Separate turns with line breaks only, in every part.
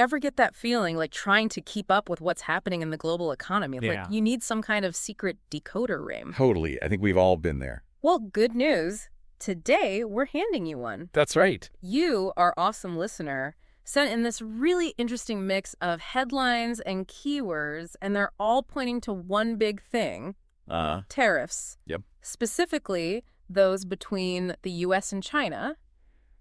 Ever get that feeling like trying to keep up with what's happening in the global economy?
Yeah.
Like you need some kind of secret decoder ring.
Totally. I think we've all been there.
Well, good news. Today, we're handing you one.
That's right.
You, our awesome listener, sent in this really interesting mix of headlines and keywords, and they're all pointing to one big thing. Tariffs.
Yep.
Specifically, those between the U.S. and China.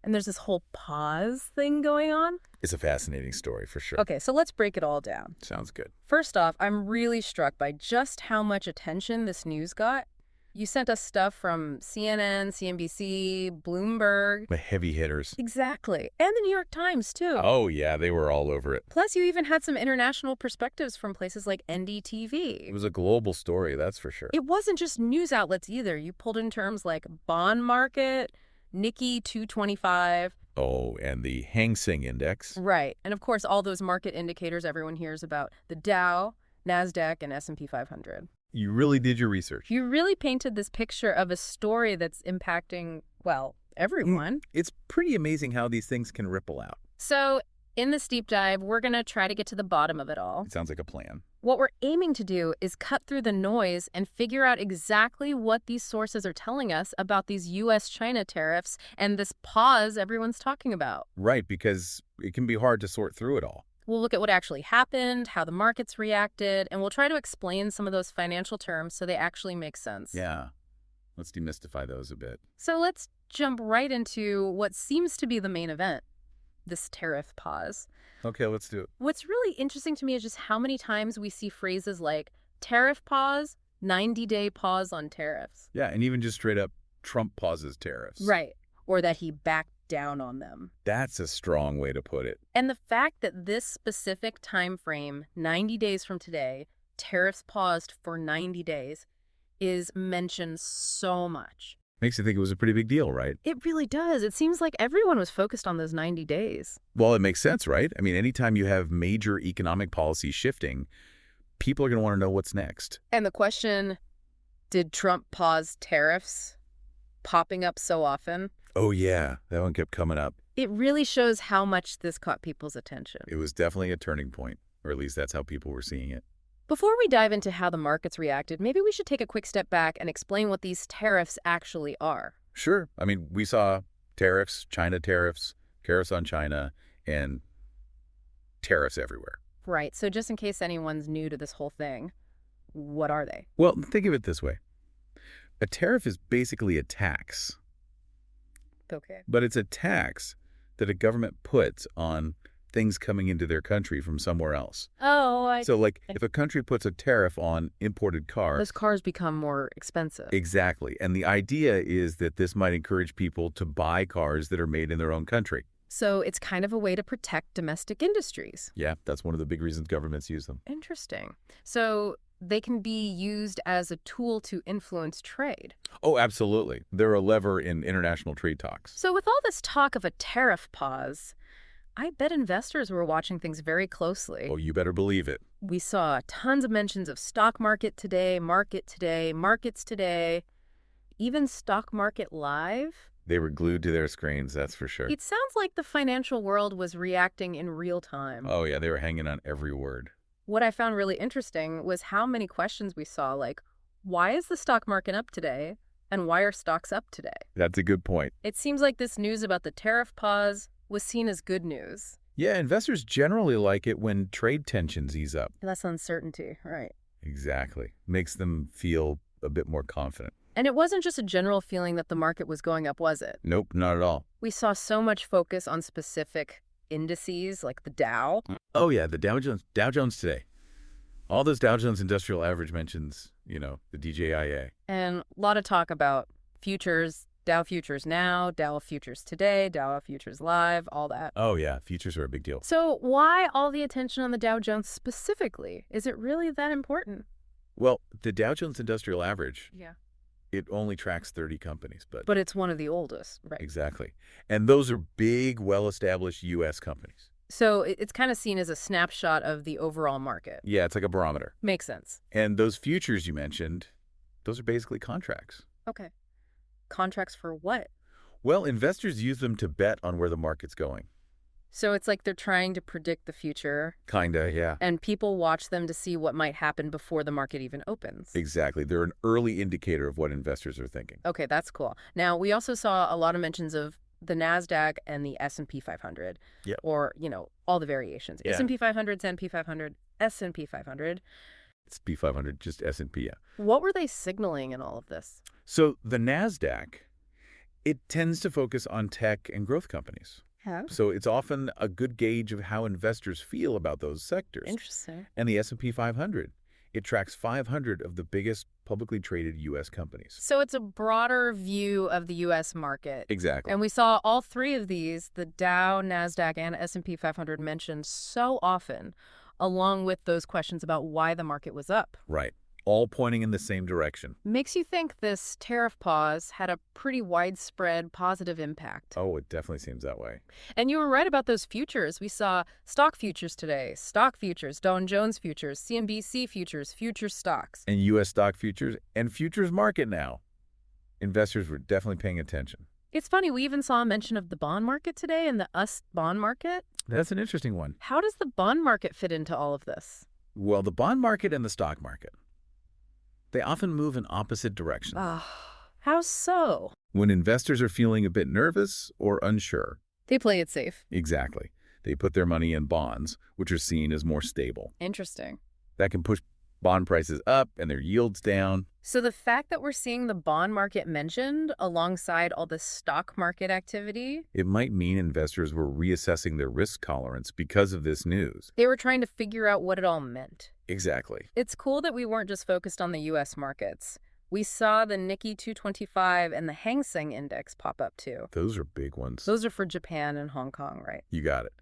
And there's this whole pause thing going on.
It's a fascinating story for sure.
Okay, so let's break it all down.
Sounds good.
First off, I'm really struck by just how much attention this news got. You sent us stuff from CNN, CNBC, Bloomberg.
The heavy hitters.
Exactly. And the New York Times, too.
Oh, yeah, they were all over it.
Plus, you even had some international perspectives from places like NDTV.
It was a global story, that's for sure.
It wasn't just news outlets either. You pulled in terms like bond market, Nikkei 225.
Oh, and the Hang Seng Index.
Right. And of course, all those market indicators everyone hears about, the Dow, NASDAQ, and S&P 500.
You really did your research.
You really painted this picture of a story that's impacting, well, everyone.
It's pretty amazing how these things can ripple out.
So in this deep dive, we're going to try to get to the bottom of it all.
It sounds like a plan.
What we're aiming to do is cut through the noise and figure out exactly what these sources are telling us about these U.S.-China tariffs and this pause everyone's talking about.
Right, because it can be hard to sort through it all.
We'll look at what actually happened, how the markets reacted, and we'll try to explain some of those financial terms so they actually make sense.
Yeah. Let's demystify those a bit.
So let's jump right into what seems to be the main event, this tariff pause.
Okay, let's do it.
What's really interesting to me is just how many times we see phrases like tariff pause, 90-day pause on tariffs.
Yeah, and even just straight up, Trump pauses tariffs.
Right. Or that he backed down on them.
That's a strong way to put it.
And the fact that this specific time frame, 90 days from today, tariffs paused for 90 days, is mentioned so much.
Makes you think it was a pretty big deal, right?
It really does. It seems like everyone was focused on those 90 days.
Well, it makes sense, right? I mean, anytime you have major economic policy shifting, people are going to want to know what's next.
And the question, did Trump pause tariffs popping up so often?
Oh, yeah. That one kept coming up.
It really shows how much this caught people's attention.
It was definitely a turning point, or at least that's how people were seeing it.
Before we dive into how the markets reacted, maybe we should take a quick step back and explain what these tariffs actually are.
Sure. I mean, we saw tariffs, China tariffs, tariffs on China, and tariffs everywhere.
Right. So just in case anyone's new to this whole thing, what are they?
Well, think of it this way. A tariff is basically a tax.
Okay.
But it's a tax that a government puts on things coming into their country from somewhere else.
Oh,
So, like, if a country puts a tariff on imported cars...
those cars become more expensive.
Exactly. And the idea is that this might encourage people to buy cars that are made in their own country.
So it's kind of a way to protect domestic industries.
Yeah, that's one of the big reasons governments use them.
Interesting. So they can be used as a tool to influence trade.
Oh, absolutely. They're a lever in international trade talks.
So with all this talk of a tariff pause, I bet investors were watching things very closely.
Oh, you better believe it.
We saw tons of mentions of stock market today, markets today, even stock market live.
They were glued to their screens, that's for sure.
It sounds like the financial world was reacting in real time.
Oh, yeah, they were hanging on every word.
What I found really interesting was how many questions we saw, like, why is the stock market up today? And why are stocks up today?
That's a good point.
It seems like this news about the tariff pause was seen as good news.
Yeah, investors generally like it when trade tensions ease up.
Less uncertainty, right.
Exactly. Makes them feel a bit more confident.
And it wasn't just a general feeling that the market was going up, was it?
Nope, not at all.
We saw so much focus on specific indices like the Dow.
Oh, yeah, the Dow Jones today. All those Dow Jones Industrial Average mentions, the DJIA.
And a lot of talk about futures, Dow futures now, Dow futures today, Dow futures live, all that.
Oh, yeah, futures are a big deal.
So why all the attention on the Dow Jones specifically? Is it really that important?
Well, the Dow Jones Industrial Average,
Yeah.
it only tracks 30 companies.
But it's one of the oldest, right?
Exactly. And those are big, well-established U.S. companies.
So it's kind of seen as a snapshot of the overall market.
Yeah, it's like a barometer.
Makes sense.
And those futures you mentioned, those are basically contracts.
Okay. Contracts for what?
Well, investors use them to bet on where the market's going.
So it's like they're trying to predict the future.
Kinda, yeah.
And people watch them to see what might happen before the market even opens.
Exactly. They're an early indicator of what investors are thinking.
Okay, that's cool. Now, we also saw a lot of mentions of the NASDAQ and the S&P 500.
Yeah.
Or, all the variations.
Yeah.
S&P 500, S&P 500, S&P 500.
It's P500, just S&P, yeah.
What were they signaling in all of this?
So the NASDAQ, it tends to focus on tech and growth companies.
Yeah.
So it's often a good gauge of how investors feel about those sectors.
Interesting.
And the S&P 500, it tracks 500 of the biggest publicly traded U.S. companies.
So it's a broader view of the U.S. market.
Exactly.
And we saw all three of these, the Dow, NASDAQ, and S&P 500, mentioned so often, along with those questions about why the market was up.
Right. All pointing in the same direction.
Makes you think this tariff pause had a pretty widespread positive impact.
Oh, it definitely seems that way.
And you were right about those futures. We saw stock futures today, stock futures, Dow Jones futures, CNBC futures, future stocks.
And U.S. stock futures and futures market now. Investors were definitely paying attention.
It's funny, we even saw a mention of the bond market today and the US bond market.
That's an interesting one.
How does the bond market fit into all of this?
Well, the bond market and the stock market, they often move in opposite directions.
How so?
When investors are feeling a bit nervous or unsure.
They play it safe.
Exactly. They put their money in bonds, which are seen as more stable.
Interesting.
That can push bond prices up and their yields down.
So the fact that we're seeing the bond market mentioned alongside all the stock market activity,
it might mean investors were reassessing their risk tolerance because of this news.
They were trying to figure out what it all meant.
Exactly.
It's cool that we weren't just focused on the U.S. markets. We saw the Nikkei 225 and the Hang Seng Index pop up too.
Those are big ones.
Those are for Japan and Hong Kong, right?
You got it.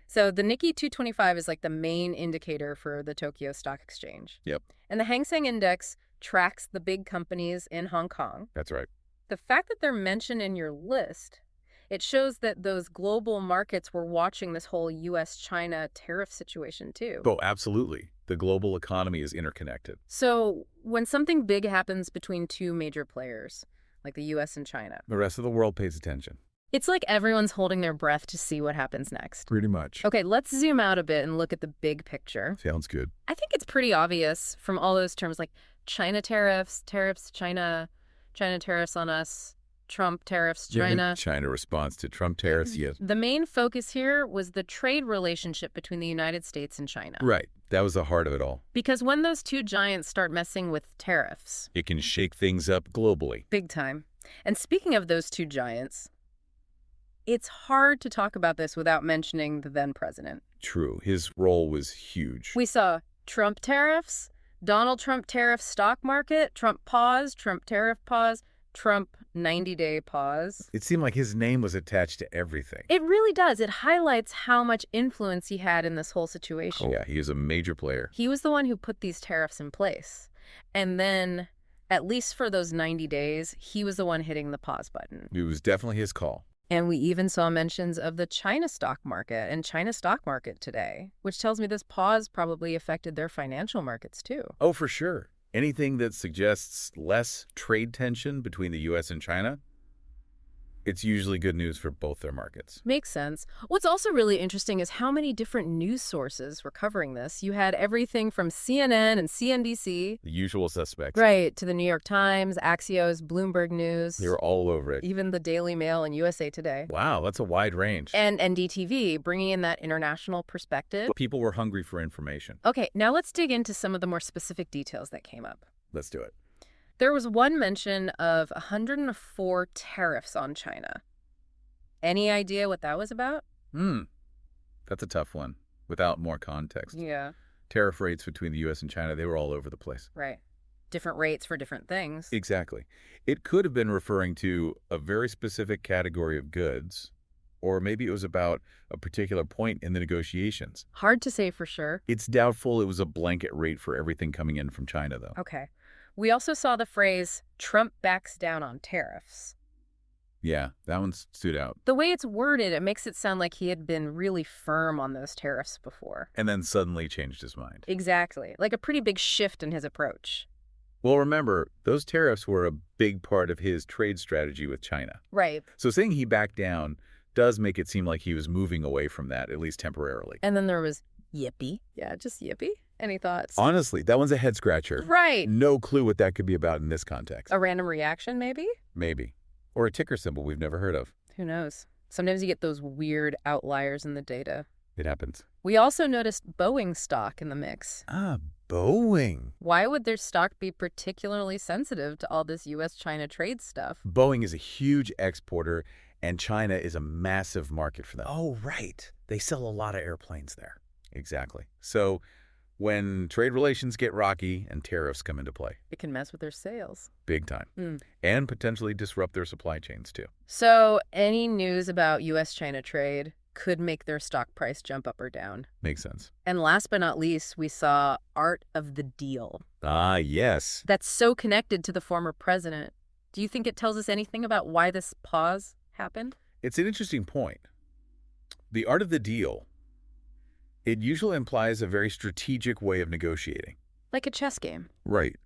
So the Nikkei 225 is like the main indicator for the Tokyo Stock Exchange.
Yep.
And the Hang Seng Index tracks the big companies in Hong Kong.
That's right.
The fact that they're mentioned in your list, it shows that those global markets were watching this whole U.S.-China tariff situation too.
Oh, absolutely. The global economy is interconnected.
So when something big happens between two major players, like the U.S. and China,
the rest of the world pays attention.
It's like everyone's holding their breath to see what happens next.
Pretty much.
Okay, let's zoom out a bit and look at the big picture.
Sounds good.
I think it's pretty obvious from all those terms like China tariffs, China tariffs on us, Trump tariffs, China.
China response to Trump tariffs, yes.
The main focus here was the trade relationship between the United States and China.
Right. That was the heart of it all.
Because when those two giants start messing with tariffs,
it can shake things up globally.
Big time. And speaking of those two giants, it's hard to talk about this without mentioning the then president.
True. His role was huge.
We saw Trump tariffs, Donald Trump tariff stock market, Trump pause, Trump tariff pause, Trump 90-day pause.
It seemed like his name was attached to everything.
It really does. It highlights how much influence he had in this whole situation.
Oh, yeah, he is a major player.
He was the one who put these tariffs in place. And then, at least for those 90 days, he was the one hitting the pause button.
It was definitely his call.
And we even saw mentions of the China stock market and China stock market today, which tells me this pause probably affected their financial markets too.
Oh, for sure. Anything that suggests less trade tension between the U.S. and China, it's usually good news for both their markets.
Makes sense. What's also really interesting is how many different news sources were covering this. You had everything from CNN and CNBC.
The usual suspects.
Right, to the New York Times, Axios, Bloomberg News.
They were all over it.
Even the Daily Mail and USA Today.
Wow, that's a wide range.
And NDTV, bringing in that international perspective.
People were hungry for information.
Okay, now let's dig into some of the more specific details that came up.
Let's do it.
There was one mention of 104 tariffs on China. Any idea what that was about?
That's a tough one, without more context.
Yeah.
Tariff rates between the U.S. and China, they were all over the place.
Right. Different rates for different things.
Exactly. It could have been referring to a very specific category of goods, or maybe it was about a particular point in the negotiations.
Hard to say for sure.
It's doubtful it was a blanket rate for everything coming in from China, though.
Okay. We also saw the phrase, Trump backs down on tariffs.
Yeah, that one stood out.
The way it's worded, it makes it sound like he had been really firm on those tariffs before.
And then suddenly changed his mind.
Exactly. Like a pretty big shift in his approach.
Well, remember, those tariffs were a big part of his trade strategy with China.
Right.
So saying he backed down does make it seem like he was moving away from that, at least temporarily.
And then there was yippee. Yeah, just yippee. Any thoughts?
Honestly, that one's a head-scratcher.
Right.
No clue what that could be about in this context.
A random reaction, maybe?
Maybe. Or a ticker symbol we've never heard of.
Who knows? Sometimes you get those weird outliers in the data.
It happens.
We also noticed Boeing stock in the mix.
Ah, Boeing.
Why would their stock be particularly sensitive to all this U.S.-China trade stuff?
Boeing is a huge exporter, and China is a massive market for them.
Oh, right. They sell a lot of airplanes there.
Exactly. So when trade relations get rocky and tariffs come into play,
It can mess with their sales.
big time, and potentially disrupt their supply chains too.
So any news about U.S.-China trade could make their stock price jump up or down.
Makes sense.
And last but not least, we saw Art of the Deal.
Ah, yes.
That's so connected to the former president. Do you think it tells us anything about why this pause happened?
It's an interesting point. The art of the deal, it usually implies a very strategic way of negotiating.
Like a chess game.
Right.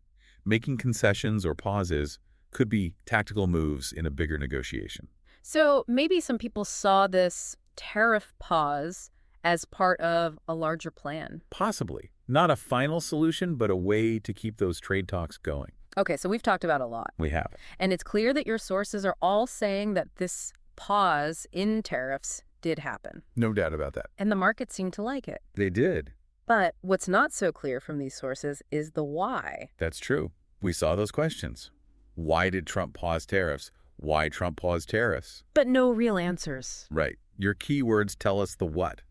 Making concessions or pauses could be tactical moves in a bigger negotiation.
So maybe some people saw this tariff pause as part of a larger plan.
Possibly. Not a final solution, but a way to keep those trade talks going.
Okay, so we've talked about a lot.
We have.
And it's clear that your sources are all saying that this pause in tariffs did happen.
No doubt about that.
And the market seemed to like it.
They did.
But what's not so clear from these sources is the why.
That's true. We saw those questions. Why did Trump pause tariffs? Why Trump paused tariffs?
But no real answers.
Right. Your keywords tell us the what.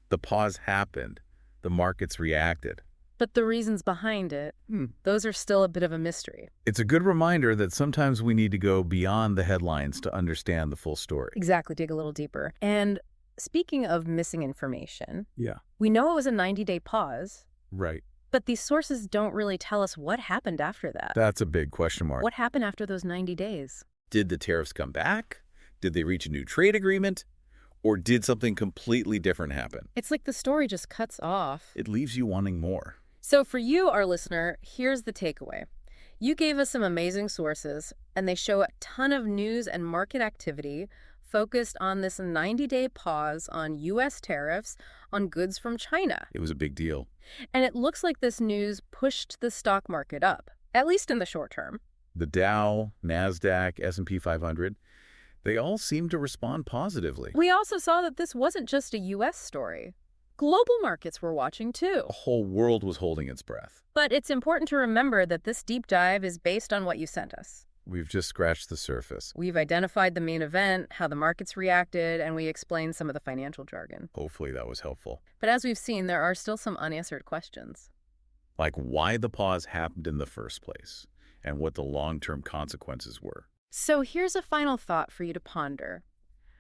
The pause happened. The markets reacted.
But the reasons behind it, those are still a bit of a mystery.
It's a good reminder that sometimes we need to go beyond the headlines to understand the full story.
Exactly, dig a little deeper. And speaking of missing information,
Yeah.
we know it was a 90-day pause,
Right.
but these sources don't really tell us what happened after that.
That's a big question mark.
What happened after those 90 days?
Did the tariffs come back? Did they reach a new trade agreement? Or did something completely different happen?
It's like the story just cuts off.
It leaves you wanting more.
So for you, our listener, here's the takeaway. You gave us some amazing sources, and they show a ton of news and market activity focused on this 90-day pause on U.S. tariffs on goods from China.
It was a big deal.
And it looks like this news pushed the stock market up, at least in the short term.
The Dow, NASDAQ, S&P 500, they all seem to respond positively.
We also saw that this wasn't just a U.S. story. Global markets were watching too.
The whole world was holding its breath.
But it's important to remember that this deep dive is based on what you sent us.
We've just scratched the surface.
We've identified the main event, how the markets reacted, and we explained some of the financial jargon.
Hopefully that was helpful.
But as we've seen, there are still some unanswered questions.
Like why the pause happened in the first place and what the long-term consequences were.
So here's a final thought for you to ponder.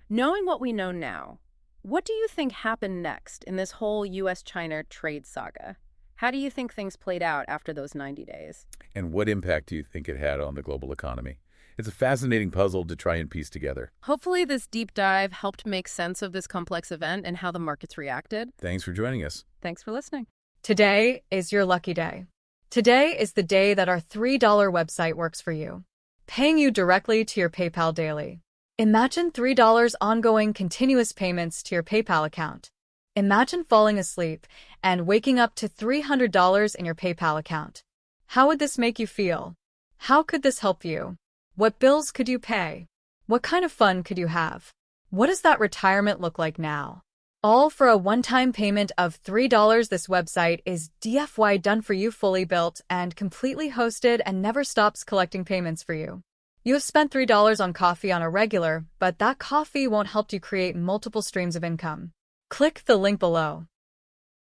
Knowing what we know now, what do you think happened next in this whole U.S.-China trade saga? How do you think things played out after those 90 days?
And what impact do you think it had on the global economy? It's a fascinating puzzle to try and piece together.
Hopefully this deep dive helped make sense of this complex event and how the markets reacted.
Thanks for joining us.
Thanks for listening.
Today is your lucky day. Today is the day that our $3 website works for you, paying you directly to your PayPal daily. Imagine $3 ongoing continuous payments to your PayPal account. Imagine falling asleep and waking up to $300 in your PayPal account. How would this make you feel? How could this help you? What bills could you pay? What kind of fun could you have? What does that retirement look like now? All for a one-time payment of $3. This website is DFY done for you, fully built and completely hosted, and never stops collecting payments for you. You have spent $3 on coffee on a regular, but that coffee won't help you create multiple streams of income. Click the link below.